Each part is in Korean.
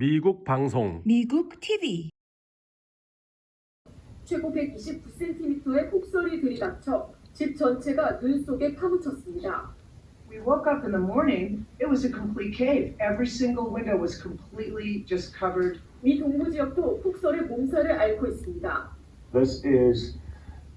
미국 방송 미국 TV 최고 129cm의 폭설이 들이닥쳐 집 전체가 눈 속에 파묻혔습니다. We woke up in the morning, it was a complete cave. Every single window was completely just covered. 미 동부 지역도 폭설의 몸살을 앓고 있습니다. This is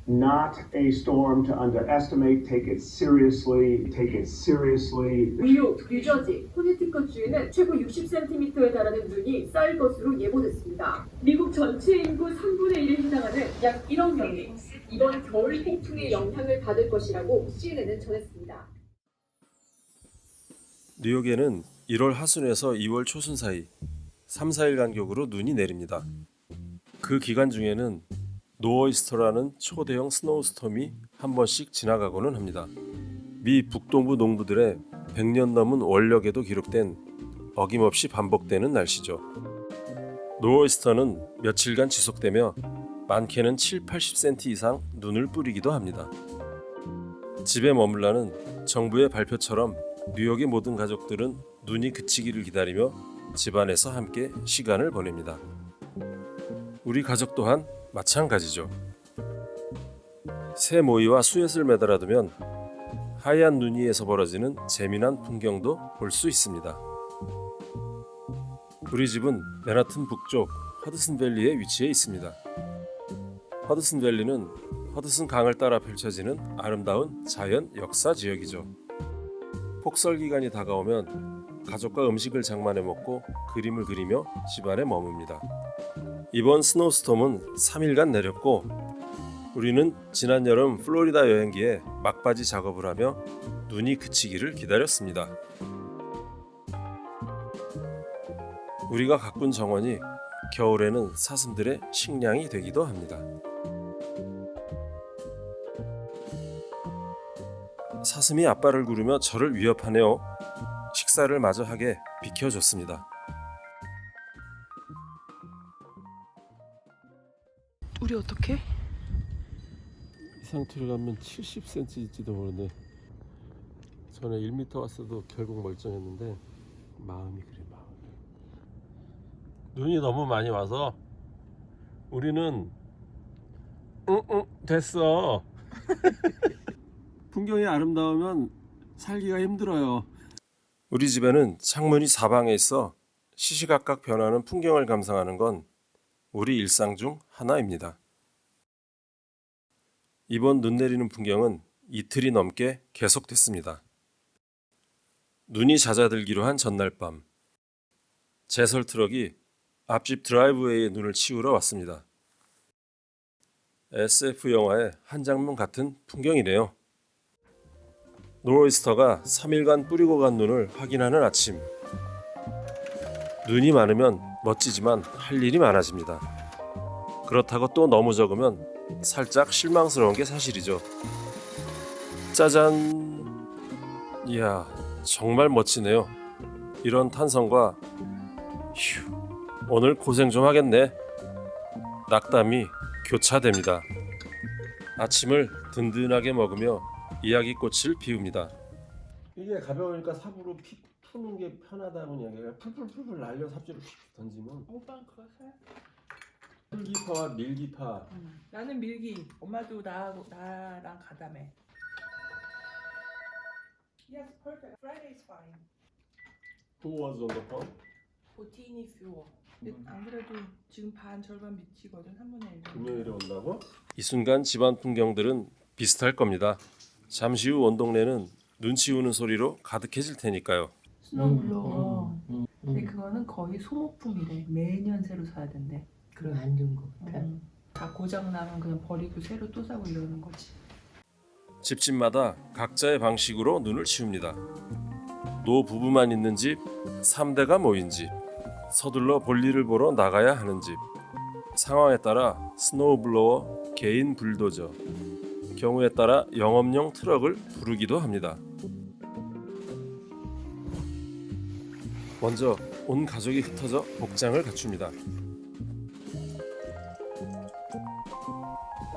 not a storm to underestimate. Take it seriously. Take it seriously. 뉴욕, 뉴저지, 코네티컷주에는 최고 60cm에 달하는 눈이 쌓일 것으로 예보됐습니다. 미국 전체 인구 3분의 1에 해당하는 약 1억 명이 이번 겨울 폭풍의 영향을 받을 것이라고 CNN은 전했습니다. 뉴욕에는 1월 하순에서 2월 초순 사이 3, 4일 간격으로 눈이 내립니다. 그 기간 중에는 노어이스터라는 초대형 스노우스톰이 한 번씩 지나가고는 합니다. 미 북동부 농부들의 100년 넘은 원력에도 기록된 어김없이 반복되는 날씨죠. 노어이스터는 며칠간 지속되며 많게는 7, 80cm 이상 눈을 뿌리기도 합니다. 집에 머물라는 정부의 발표처럼 뉴욕의 모든 가족들은 눈이 그치기를 기다리며 집안에서 함께 시간을 보냅니다. 우리 가족 또한 마찬가지죠. 새 모이와 수옅을 매달아두면 하얀 눈 위에서 벌어지는 재미난 풍경도 볼 수 있습니다. 우리 집은 맨하튼 북쪽 허드슨밸리에 위치해 있습니다. 허드슨밸리는 허드슨 강을 따라 펼쳐지는 아름다운 자연 역사 지역이죠. 폭설 기간이 다가오면 가족과 음식을 장만해 먹고 그림을 그리며 집안에 머뭅니다. 이번 스노우스톰은 3일간 내렸고 우리는 지난 여름 플로리다 여행기에 막바지 작업을 하며 눈이 그치기를 기다렸습니다. 우리가 가꾼 정원이 겨울에는 사슴들의 식량이 되기도 합니다. 사슴이 아빠를 구르며 저를 위협하네요. 식사를 마저 하게 비켜줬습니다. 우리 어떻게? 이 상태로 가면 70cm일지도 모르네. 전에 1m 왔어도 결국 멀쩡했는데 마음이 그래. 눈이 너무 많이 와서 우리는 됐어. 풍경이 아름다우면 살기가 힘들어요. 우리 집에는 창문이 사방에 있어 시시각각 변하는 풍경을 감상하는 건 우리 일상 중 하나입니다. 이번 눈 내리는 풍경은 이틀이 넘게 계속됐습니다. 눈이 잦아들기로 한 전날 밤, 제설 트럭이 앞집 드라이브웨이에 눈을 치우러 왔습니다. SF 영화의 한 장면 같은 풍경이네요. 노어이스터가 3일간 뿌리고 간 눈을 확인하는 아침. 눈이 많으면 멋지지만 할 일이 많아집니다. 그렇다고 또 너무 적으면 살짝 실망스러운 게 사실이죠. 짜잔! 이야, 정말 멋지네요. 이런 탄성과 휴, 오늘 고생 좀 하겠네. 낙담이 교차됩니다. 아침을 든든하게 먹으며 이야기꽃을 피웁니다. 이게 가벼우니까 삽으로 푸는 게 편하다는 이야기가 풀풀풀 날려 삽질을 휙 던지면. 오빠는 그거 살? 풀기파와 밀기파. 나는 밀기. 엄마도 나랑 가담해. Yes, perfect. Friday is fine. Who was on the phone? 보티니 퓨어. 안 그래도 지금 반 절반 미치거든. 3분의 1. 금요일에 온다고? 이 순간 집안 풍경들은 비슷할 겁니다. 잠시 후 온 동네는 눈 치우는 소리로 가득해질 테니까요. 스노블로워. 근데 그거는 거의 소모품이래. 매년 새로 사야 된대. 그럼 안 좋은 것 같아. 다 고장 나면 그냥 버리고 새로 또 사고 이러는 거지. 집집마다 각자의 방식으로 눈을 치웁니다. 노 부부만 있는 집, 3대가 모인 집, 서둘러 볼일을 보러 나가야 하는 집, 상황에 따라 스노우블로워, 개인 불도저, 경우에 따라 영업용 트럭을 부르기도 합니다. 먼저 온 가족이 흩어져 복장을 갖춥니다.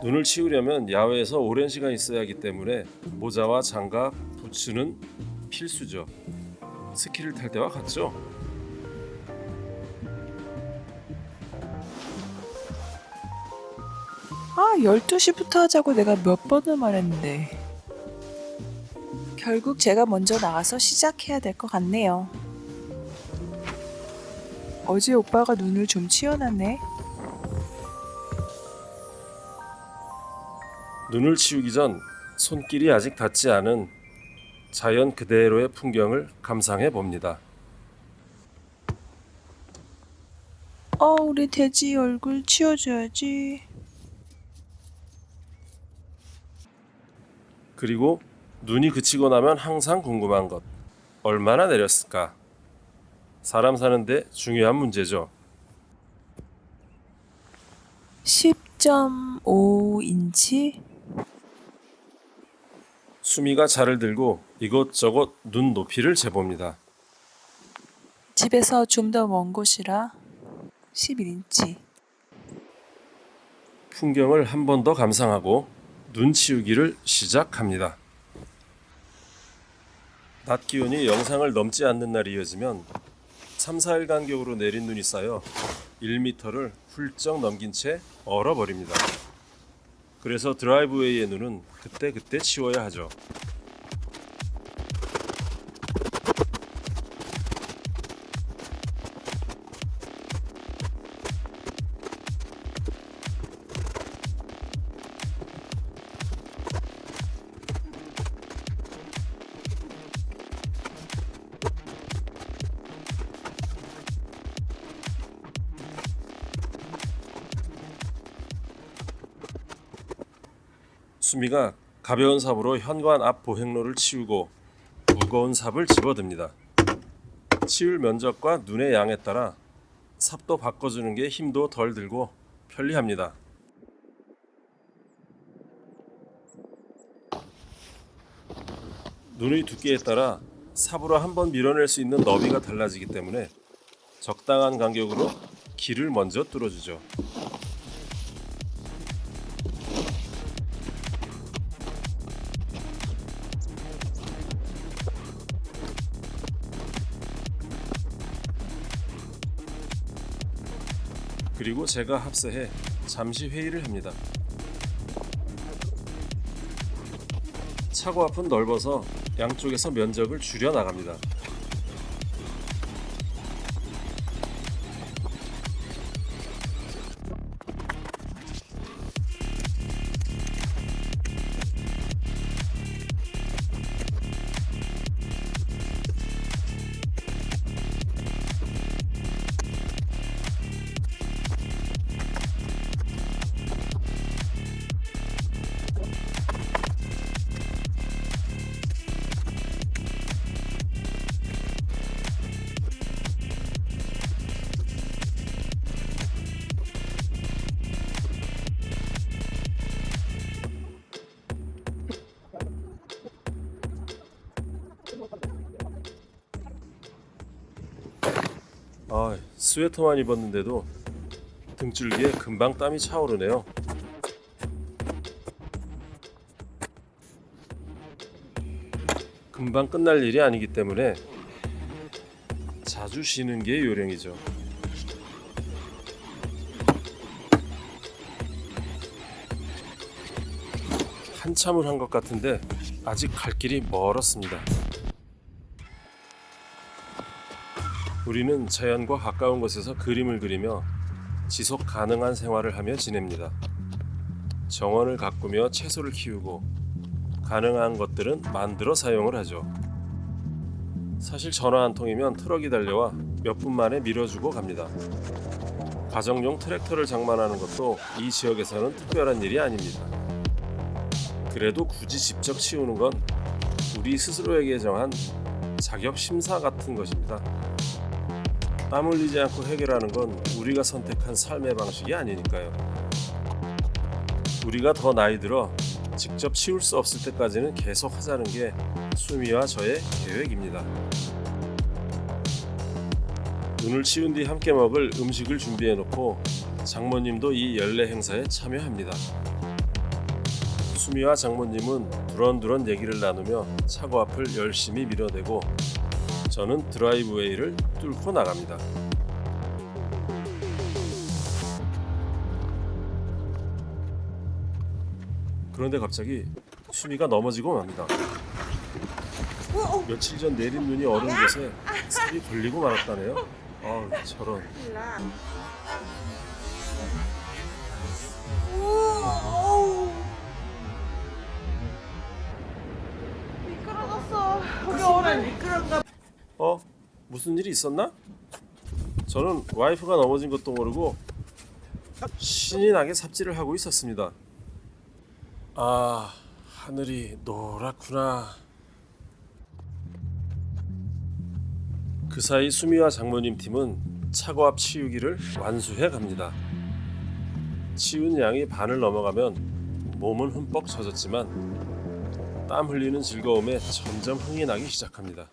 눈을 치우려면 야외에서 오랜 시간 있어야 하기 때문에 모자와 장갑, 부츠는 필수죠. 스키를 탈 때와 같죠? 12시부터 하자고 내가 몇 번을 말했는데. 결국 제가 먼저 나가서 시작해야 될 것 같네요. 어제 오빠가 눈을 좀 치워놨네. 눈을 치우기 전 손길이 아직 닿지 않은 자연 그대로의 풍경을 감상해 봅니다. 우리 돼지 얼굴 치워줘야지. 그리고 눈이 그치고 나면 항상 궁금한 것. 얼마나 내렸을까? 사람 사는데 중요한 문제죠. 10.5인치? 수미가 자를 들고 이것저것 눈 높이를 재봅니다. 집에서 좀 더 먼 곳이라 11인치. 풍경을 한 번 더 감상하고 눈 치우기를 시작합니다. 낮 기온이 영상을 넘지 않는 날이 이어지면 3, 4일 간격으로 내린 눈이 쌓여 1m를 훌쩍 넘긴 채 얼어버립니다. 그래서 드라이브웨이의 눈은 그때그때 치워야 하죠. 수미가 가벼운 삽으로 현관 앞 보행로를 치우고 무거운 삽을 집어듭니다. 치울 면적과 눈의 양에 따라 삽도 바꿔주는 게 힘도 덜 들고 편리합니다. 눈의 두께에 따라 삽으로 한번 밀어낼 수 있는 너비가 달라지기 때문에 적당한 간격으로 길을 먼저 뚫어주죠. 그리고 제가 합세해 잠시 회의를 합니다. 차고 앞은 넓어서 양쪽에서 면적을 줄여 나갑니다. 스웨터만 입었는데도 등줄기에 금방 땀이 차오르네요. 금방 끝날 일이 아니기 때문에 자주 쉬는 게 요령이죠. 한참을 한 것 같은데 아직 갈 길이 멀었습니다. 우리는 자연과 가까운 곳에서 그림을 그리며 지속 가능한 생활을 하며 지냅니다. 정원을 가꾸며 채소를 키우고 가능한 것들은 만들어 사용을 하죠. 사실 전화 한 통이면 트럭이 달려와 몇 분 만에 밀어주고 갑니다. 가정용 트랙터를 장만하는 것도 이 지역에서는 특별한 일이 아닙니다. 그래도 굳이 직접 치우는 건 우리 스스로에게 정한 자격 심사 같은 것입니다. 땀 흘리지 않고 해결하는 건 우리가 선택한 삶의 방식이 아니니까요. 우리가 더 나이 들어 직접 치울 수 없을 때까지는 계속 하자는 게 수미와 저의 계획입니다. 눈을 치운 뒤 함께 먹을 음식을 준비해 놓고 장모님도 이 연례 행사에 참여합니다. 수미와 장모님은 두런두런 얘기를 나누며 차고 앞을 열심히 밀어내고 저는 드라이브웨이를 뚫고 나갑니다. 그런데 갑자기 수미가 넘어지고 맙니다. 며칠 전 내린 눈이 얼은 곳에 살이 걸리고 말았다네요. 아우 저런. 미끄러졌어. 우리 어른 미끄러운가? 무슨 일이 있었나? 저는 와이프가 넘어진 것도 모르고 신이 나게 삽질을 하고 있었습니다. 아, 하늘이 노랗구나. 그 사이 수미와 장모님 팀은 차고 앞 치우기를 완수해 갑니다. 치운 양이 반을 넘어가면 몸은 흠뻑 젖었지만 땀 흘리는 즐거움에 점점 흥이 나기 시작합니다.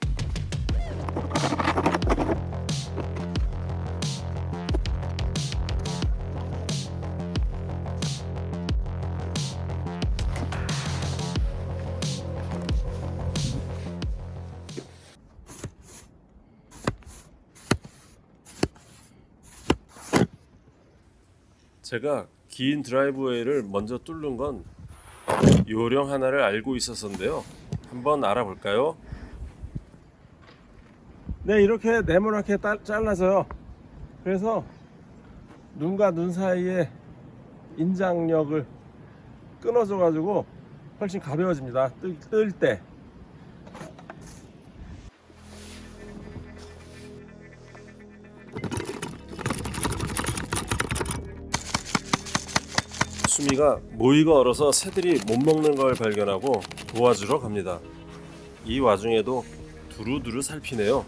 제가 긴 드라이브웨이를 먼저 뚫는 건 요령 하나를 알고 있었는데요. 한번 알아볼까요? 네, 이렇게 네모나게 잘라서요. 그래서 눈과 눈 사이에 인장력을 끊어줘가지고 훨씬 가벼워집니다. 뜰 때. 수미가 모이가 얼어서 새들이 못 먹는 걸 발견하고 도와주러 갑니다. 이 와중에도 두루두루 살피네요.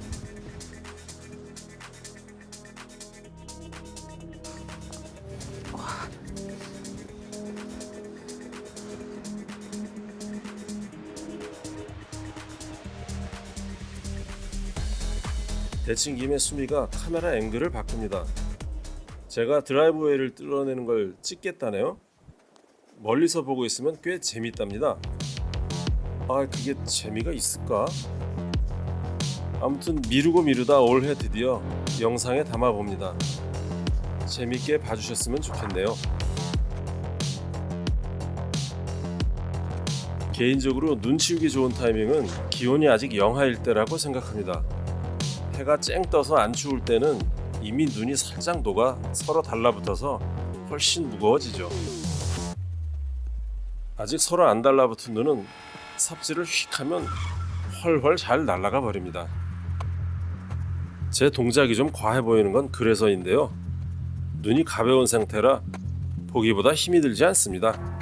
데친 김에 수미가 카메라 앵글을 바꿉니다. 제가 드라이브웨이를 뚫어내는 걸 찍겠다네요. 멀리서 보고 있으면 꽤 재밌답니다. 아, 그게 재미가 있을까? 아무튼 미루다 올해 드디어 영상에 담아봅니다. 재밌게 봐주셨으면 좋겠네요. 개인적으로 눈 치우기 좋은 타이밍은 기온이 아직 영하일 때라고 생각합니다. 해가 쨍 떠서 안 추울 때는 이미 눈이 살짝 녹아 서로 달라붙어서 훨씬 무거워지죠. 아직 서로 안 달라붙은 눈은 삽질을 휙 하면 훨훨 잘 날아가 버립니다. 제 동작이 좀 과해 보이는 건 그래서인데요. 눈이 가벼운 상태라 보기보다 힘이 들지 않습니다.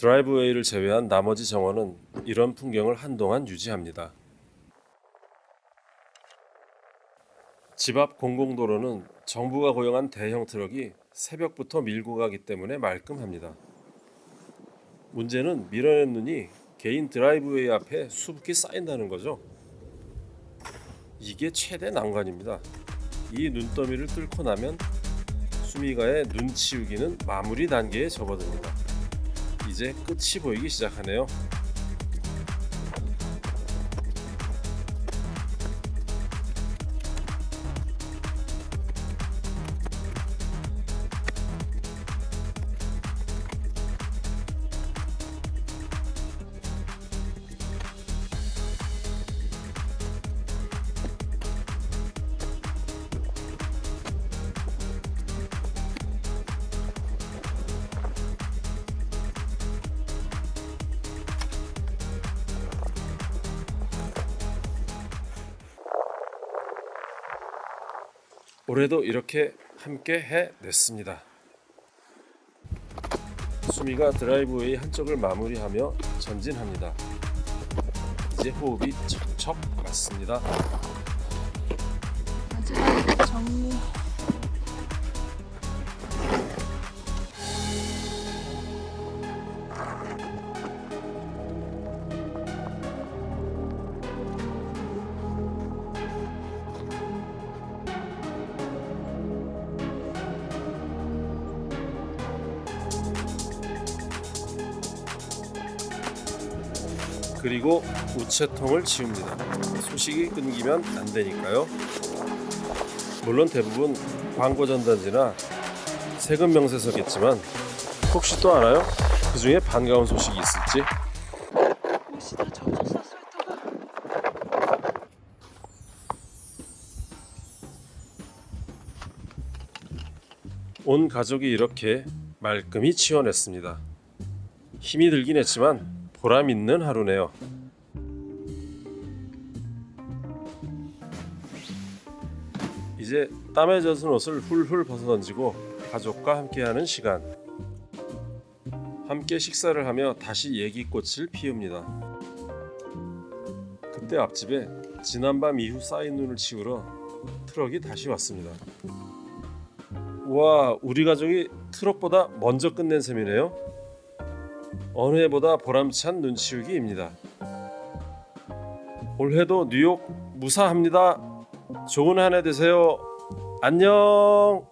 드라이브웨이를 제외한 나머지 정원은 이런 풍경을 한동안 유지합니다. 집 앞 공공도로는 정부가 고용한 대형 트럭이 새벽부터 밀고 가기 때문에 말끔합니다. 문제는 밀어낸 눈이 개인 드라이브웨이 앞에 수북히 쌓인다는 거죠. 이게 최대 난관입니다. 이 눈더미를 뚫고 나면 수미가의 눈 치우기는 마무리 단계에 접어듭니다. 이제 끝이 보이기 시작하네요. 올해도 이렇게 함께 해냈습니다. 수미가 드라이브웨이 한쪽을 마무리하며 전진합니다. 이제 호흡이 척척 맞습니다. 마지막 정리. 그리고 우체통을 치웁니다. 소식이 끊기면 안 되니까요. 물론 대부분 광고 전단지나 세금 명세서겠지만 혹시 또 알아요? 그 중에 반가운 소식이 있을지? 옷이 다 젖었어, 스웨터가. 온 가족이 이렇게 말끔히 치워냈습니다. 힘이 들긴 했지만 보람 있는 하루네요. 이제 땀에 젖은 옷을 훌훌 벗어던지고 가족과 함께하는 시간. 함께 식사를 하며 다시 얘기꽃을 피웁니다. 그때 앞집에 지난밤 이후 쌓인 눈을 치우러 트럭이 다시 왔습니다. 와, 우리 가족이 트럭보다 먼저 끝낸 셈이네요. 어느 해보다 보람찬 눈치우기입니다. 올해도 뉴욕 무사합니다. 좋은 한 해 되세요. 안녕.